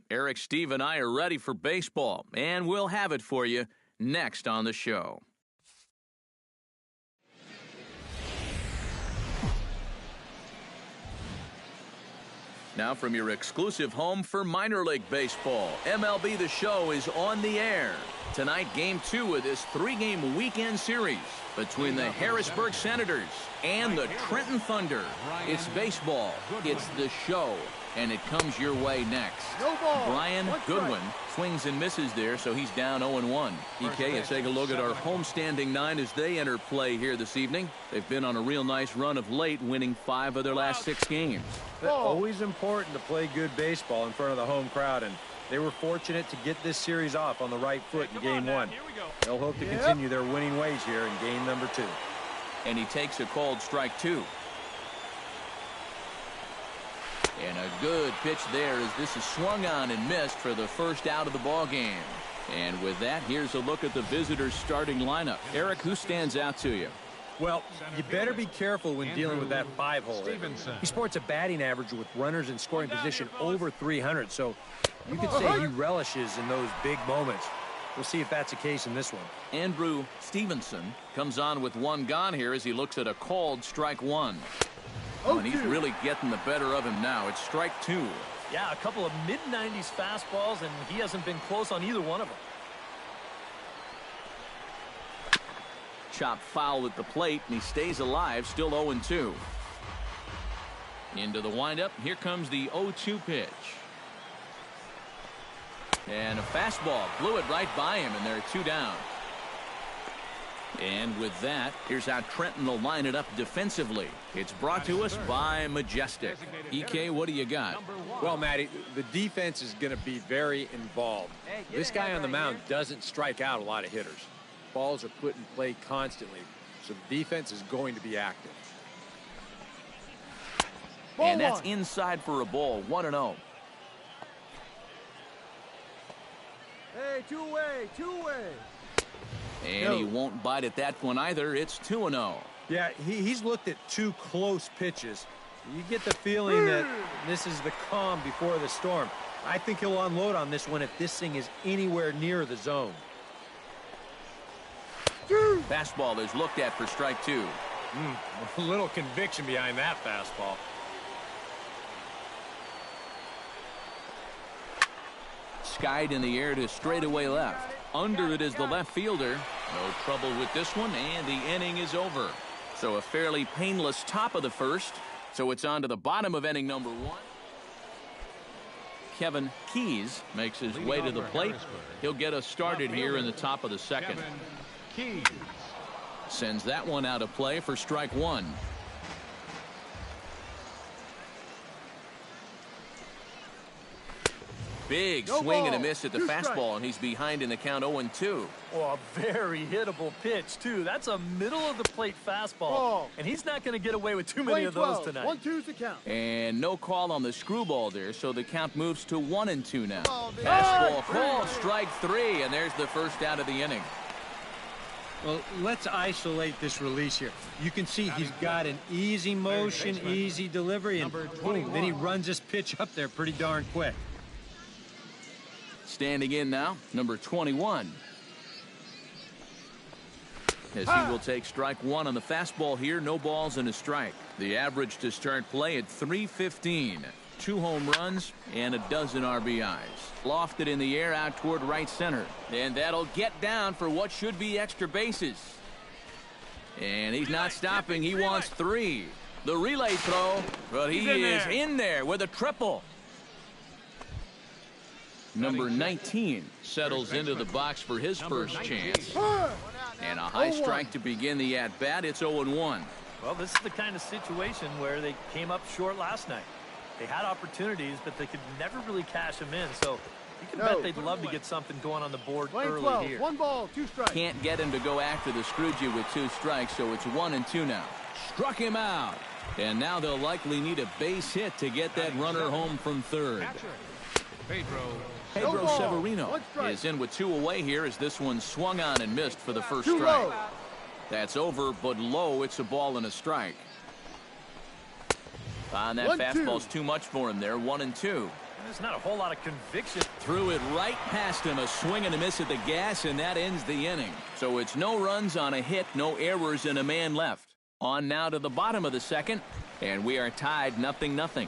Eric, Steve, and I are ready for baseball, and we'll have it for you next on the show. Now from your exclusive home for minor league baseball, MLB The Show is on the air. Tonight, Game 2 of this 3-game weekend series between the Harrisburg Senators and the Trenton Thunder. It's baseball, it's The Show, and it comes your way next. Brian Goodwin swings and misses there, so he's down 0-1. EK, let's take a look at our homestanding 9 as they enter play here this evening. They've been on a real nice run of late, winning 5 of their last 6 games. It's always important to play good baseball in front of the home crowd, and they were fortunate to get this series off on the right foot in Game 1. They'll hope to continue their winning ways here in Game number 2. And he takes a called strike 2. And a good pitch there as this is swung on and missed for the first out of the ball game. And with that, here's a look at the visitors' starting lineup. Eric, who stands out to you? Well, you better be careful when dealing with that 5-hole. He sports a batting average with runners in scoring position over 300, so you could say he relishes in those big moments. We'll see if that's the case in this one. Andrew Stevenson comes on with 1 gone here as he looks at a called strike 1. Oh, and he's really getting the better of him now. It's strike 2. Yeah, a couple of mid-90s fastballs, and he hasn't been close on either one of them. Chop foul at the plate, and he stays alive, still 0-2. Into the windup, here comes the 0-2 pitch. And a fastball, blew it right by him, and they're 2 down. And with that, here's how Trenton will line it up defensively. It's brought to us by Majestic. EK, what do you got? Well, Matty, the defense is going to be very involved. This guy on the mound doesn't strike out a lot of hitters. Balls are put in play constantly, so the defense is going to be active. And that's inside for a ball, 1-0. Hey, two-way. And he won't bite at that one either. It's 2-0. Yeah, he's looked at 2 close pitches. You get the feeling that this is the calm before the storm. I think he'll unload on this one if this thing is anywhere near the zone. Fastball is looked at for strike 2. A little conviction behind that fastball. Skied in the air to straightaway left. Under it is the left fielder. No trouble with this one, and the inning is over. So a fairly painless top of the first. So it's on to the bottom of inning number 1. Kevin Keys makes his way to the plate. He'll get us started here in the top of the second. Sends that one out of play for strike 1. Big swing and a miss at the fastball, and he's behind in the count 0-2. Oh, a very hittable pitch, too. That's a middle-of-the-plate fastball, and he's not going to get away with too many of those tonight. 1-2's the count. And no call on the screwball there, so the count moves to 1-2 now. Fastball called, strike 3, and there's the first out of the inning. Well, let's isolate this release here. You can see he's got an easy motion, easy delivery, and boom, then he runs this pitch up there pretty darn quick. Standing in now, number 21. As he will take strike 1 on the fastball here, no balls and a strike. The average to start play at .315. 2 home runs and a dozen RBIs. Lofted in the air out toward right center. And that'll get down for what should be extra bases. And he's not stopping. He wants 3. The relay throw, but he is in there with a triple. Number 19 settles into the box for his first chance. And a high strike to begin the at-bat. It's 0-1. Well, this is the kind of situation where they came up short last night. They had opportunities, but they could never really cash them in. So you can bet they'd love to get something going on the board early here. 1 ball, 2 strikes. Can't get him to go after the Scrooge with 2 strikes, so it's 1-2 now. Struck him out. And now they'll likely need a base hit to get that runner home from third. Pedro Severino is in with 2 away here as this one swung on and missed for the first strike. That's over, but low. It's a ball and a strike. On that fastball's too much for him there. 1-2. There's not a whole lot of conviction. Threw it right past him, a swing and a miss at the gas, and that ends the inning. So it's no runs on a hit, no errors, and a man left. On now to the bottom of the second, and we are tied 0-0.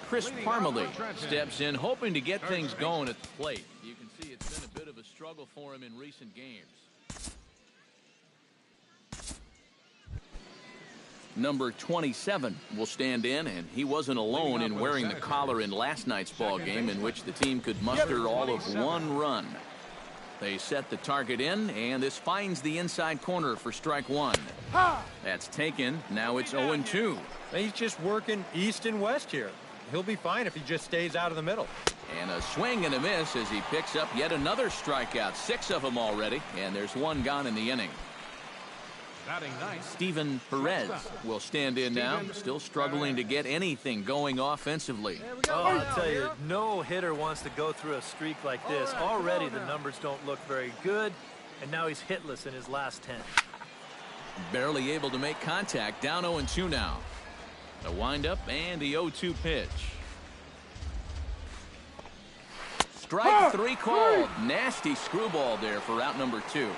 Chris Parmalee steps in, hoping to get things going at the plate. You can see it's been a bit of a struggle for him in recent games. Number 27 will stand in, and he wasn't alone in wearing the collar in last night's ball game, in which the team could muster all of 1 run. They set the target in, and this finds the inside corner for strike 1. That's taken. Now it's 0-2. He's just working east and west here. He'll be fine if he just stays out of the middle. And a swing and a miss as he picks up yet another strikeout. 6 of them already, and there's 1 gone in the inning. Steven Perez will stand in now, still struggling to get anything going offensively. Oh, I'll tell you, no hitter wants to go through a streak like this. Already the numbers don't look very good, and now he's hitless in his last 10. Barely able to make contact, down 0-2 now. The windup and the 0-2 pitch. Strike 3 called. Nasty screwball there for out number 2.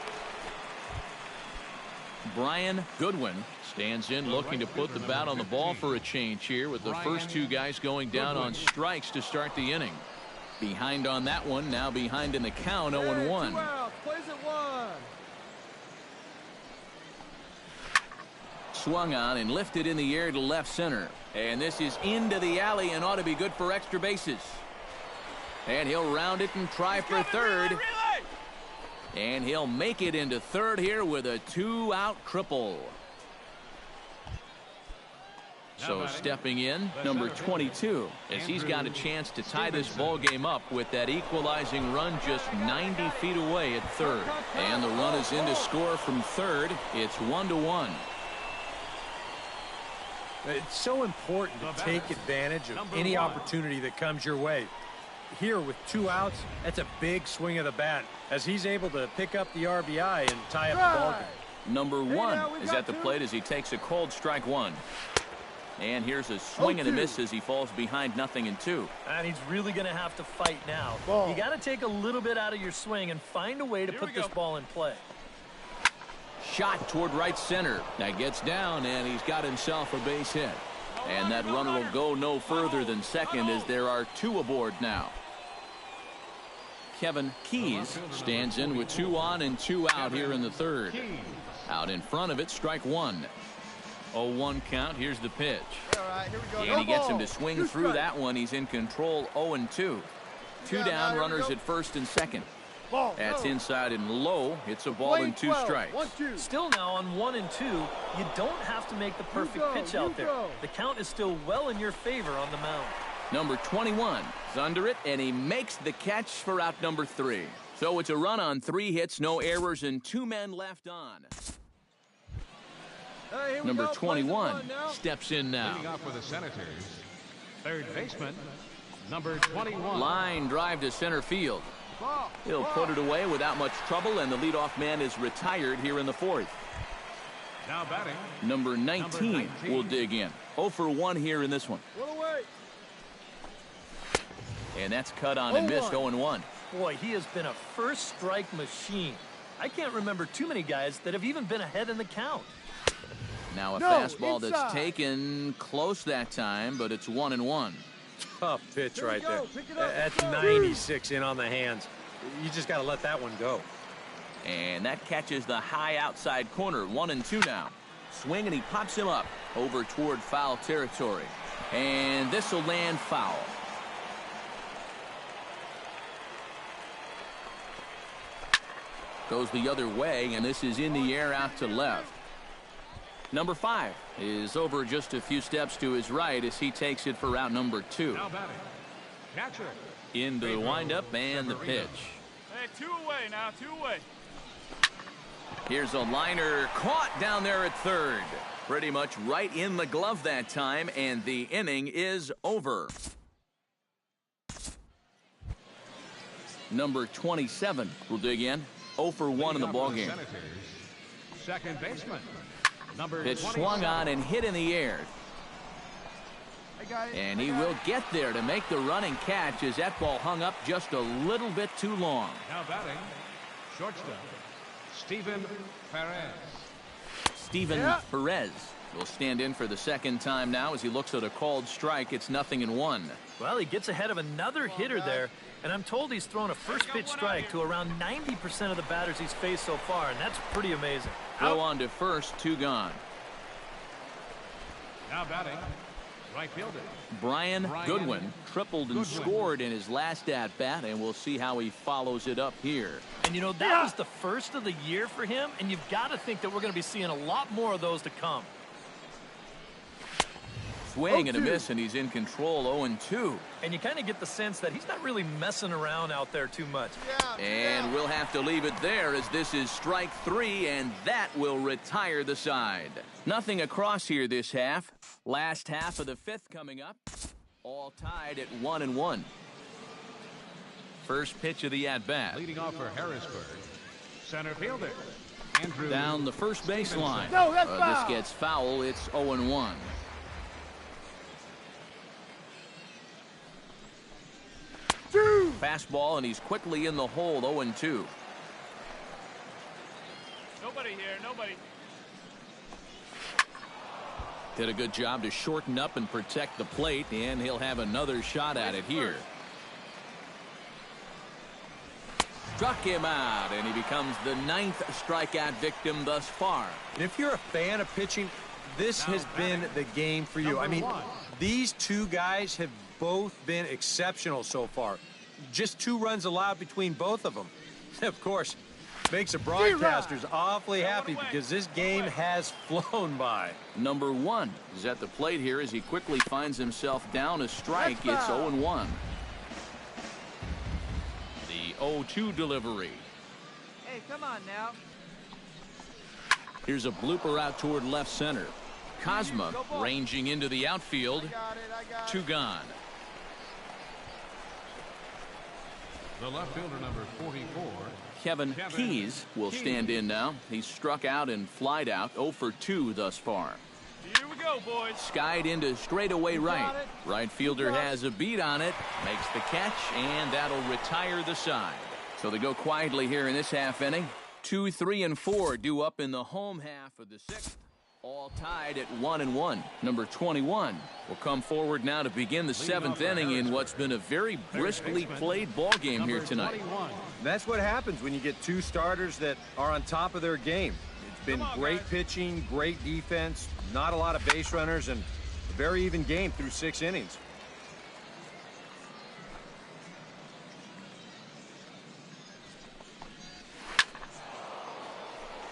Brian Goodwin stands in, looking to put the bat on the ball for a change here, with the first 2 guys going down on strikes to start the inning. Behind on that one, now behind in the count, 0-1. Plays at 1. Swung on and lifted in the air to left center. And this is into the alley and ought to be good for extra bases. And he'll round it and try for third. And he'll make it into third here with a 2-out triple. So stepping in, number 22, as he's got a chance to tie this ball game up with that equalizing run just 90 feet away at third. And the run is in to score from third. It's 1-1. It's so important to take advantage of any opportunity that comes your way. Here with 2 outs, that's a big swing of the bat, as he's able to pick up the RBI and tie up the ball game. Number 1 is at the plate as he takes a cold strike 1. And here's a swing and a miss as he falls behind 0-2. And he's really going to have to fight now. You got to take a little bit out of your swing and find a way to put this ball in play. Shot toward right center. That gets down, and he's got himself a base hit. And that runner will go no further than second, as there are 2 aboard now. Kevin Keys stands in with 2 on and 2 out here in the third. Out in front of it, strike 1. 0-1 count. Here's the pitch. And he gets him to swing through that one. He's in control. 0-2. 2 down, runners at first and second. That's inside and low. It's a ball and 2 strikes. Still now on 1 and 2. You don't have to make the perfect pitch out there. The count is still well in your favor on the mound. Number 21 is under it, and he makes the catch for out number 3. So it's a run on 3 hits, no errors, and 2 men left on. Number 21 steps in now. Leading off for the Senators, third baseman, number 21. Line drive to center field. He'll put it away without much trouble, and the leadoff man is retired here in the 4th. Now batting, Number 19 will dig in. 0 for 1 here in this one. And that's cut on and missed. 0-1. Boy, he has been a first strike machine. I can't remember too many guys that have even been ahead in the count. Now a fastball that's taken close that time, but it's 1-1. Tough pitch right there. That's 96 in on the hands. You just got to let that one go. And that catches the high outside corner. 1-2 now. Swing, and he pops him up over toward foul territory. And this will land foul. Goes the other way, and this is in the air out to left. Number 5 is over just a few steps to his right as he takes it for out number 2. now batting, catcher. Into the windup and the pitch. Hey, 2 away now, 2 away. Here's a liner caught down there at third. Pretty much right in the glove that time, and the inning is over. Number 27 will dig in. 0 for 1 in the ballgame. Second baseman, number Pitch 20. swung on and hit in the air. And he will get there to make the running catch as that ball hung up just a little bit too long. Now batting, shortstop, Steven Perez. Steven Perez will stand in for the second time now as he looks at a called strike. It's 0-1. Well, he gets ahead of another hitter there, and I'm told he's thrown a first pitch strike to around 90% of the batters he's faced so far, and that's pretty amazing. Throw on to first, 2 gone. Now batting, right fielder, Brian Goodwin tripled and scored in his last at-bat, and we'll see how he follows it up here. And, you know, that was the first of the year for him, and you've got to think that we're going to be seeing a lot more of those to come. Swing and a miss, and he's in control, 0-2. And you kind of get the sense that he's not really messing around out there too much. And we'll have to leave it there as this is strike 3, and that will retire the side. Nothing across here this half. Last half of the 5th coming up. All tied at 1-1. First pitch of the at-bat. leading off for Harrisburg, center fielder, Andrew. Down the first baseline. No, that's This foul. gets foul. It's 0-1. Fastball, and he's quickly in the hole, 0-2. Nobody here, nobody. Did a good job to shorten up and protect the plate, and he'll have another shot at it here. Struck him out, and he becomes the 9th strikeout victim thus far. And if you're a fan of pitching, this has been the game for you. I mean, these two guys have both been exceptional so far. Just 2 runs allowed between both of them. Of course, makes the broadcasters awfully happy because this game has flown by. Number 1 is at the plate here as he quickly finds himself down a strike. It's 0-1. The 0-2 delivery. Hey, come on now. Here's a blooper out toward left center. Cosma ranging into the outfield. 2 gone. The left fielder, number 44. Kevin Keys will stand in now. He's struck out and flied out, 0 for 2 thus far. Here we go, boys. Skied into straightaway right. Right fielder has a beat on it, makes the catch, and that'll retire the side. So they go quietly here in this half inning. 2, 3, and 4 due up in the home half of the 6th. All tied at 1-1. Number 21 will come forward now to begin the 7th inning in what's been a very briskly played ball game here tonight. That's what happens when you get 2 starters that are on top of their game. It's been great pitching, great defense, not a lot of base runners, and a very even game through 6 innings.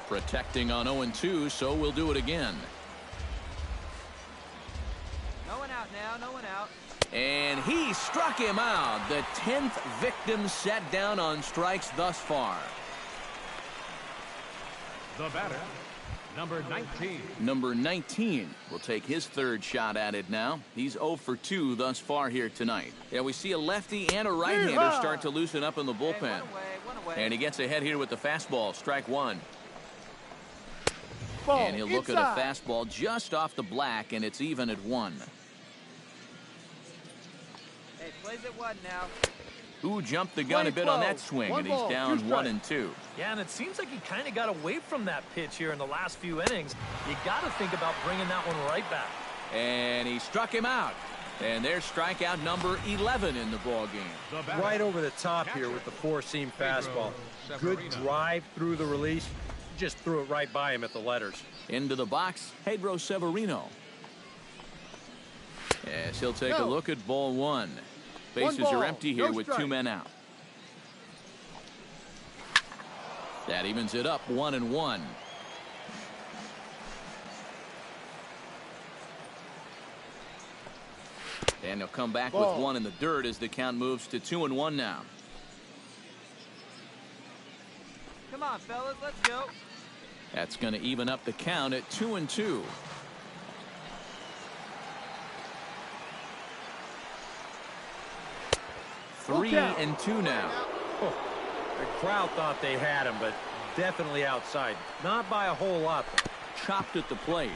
Protecting on 0-2, so we'll do it again. No one out now, no one out. And he struck him out. The 10th victim set down on strikes thus far. The batter, number 19. Number 19 will take his 3rd shot at it now. He's 0 for 2 thus far here tonight. Yeah, we see a lefty and a right-hander start to loosen up in the bullpen. Hey, one away. And he gets ahead here with the fastball. Strike 1. Ball, and he'll look at a fastball just off the black, and it's even at 1. Hey, plays at 1 now. Ooh, jumped the gun a bit on that swing, and he's down 1-2. Yeah, and it seems like he kind of got away from that pitch here in the last few innings. You got to think about bringing that one right back. And he struck him out. And there's strikeout number 11 in the ball game. Right over the top here with the 4-seam fastball. Good drive through the release. Just threw it right by him at the letters. Into the box, Pedro Severino. Yes, he'll take a look at ball 1. Bases are empty here with 2 men out. That evens it up 1-1. And he'll come back with 1 in the dirt as the count moves to 2-1 now. Come on, fellas, let's go. That's going to even up the count at 2-2. Three and 2 now. Oh, the crowd thought they had him, but definitely outside. Not by a whole lot, though. Chopped at the plate.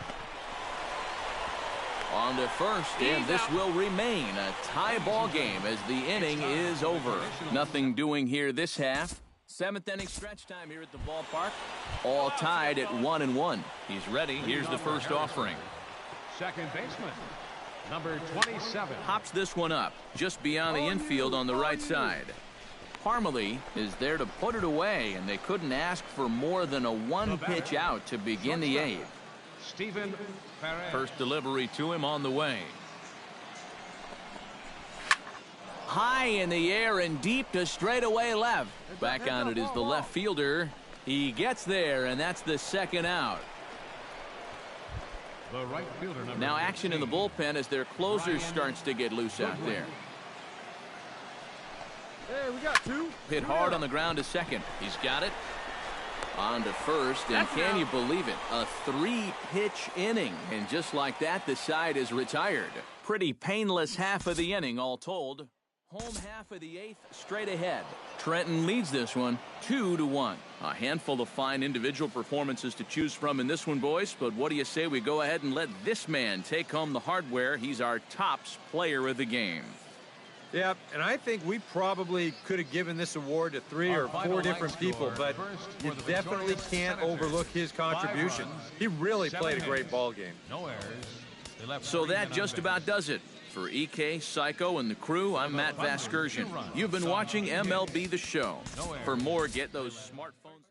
On to first, and this will remain a tie ball game as the inning is over. Nothing doing here this half. 7th inning stretch time here at the ballpark. All tied at 1-1. He's ready. Here's the first offering. Second baseman, number 27. Hops this one up just beyond the infield on the right side. Parmalee is there to put it away, and they couldn't ask for more than a one-pitch out to begin the 8th. Steven Perez. First delivery to him on the way. High in the air and deep to straightaway left. Back on it is the left fielder. He gets there, and that's the second out. The right fielder, number Now action in the bullpen as their closer starts to get loose out there. Hey, we got 2. Hit hard on the ground to second. He's got it. On to first, and can you believe it? A 3-pitch inning, and just like that, the side is retired. Pretty painless half of the inning, all told. Home half of the 8th, straight ahead. Trenton leads this one 2-1. A handful of fine individual performances to choose from in this one, boys, but what do you say we go ahead and let this man take home the hardware? He's our tops player of the game. Yeah, and I think we probably could have given this award to 3 or 4 different people, but you definitely can't overlook his contribution. He really played a great ball game. No errors. So that just about does it. For EK, Psycho, and the crew, I'm Matt Vasgersian. You've been watching MLB The Show. For more, get those smartphones.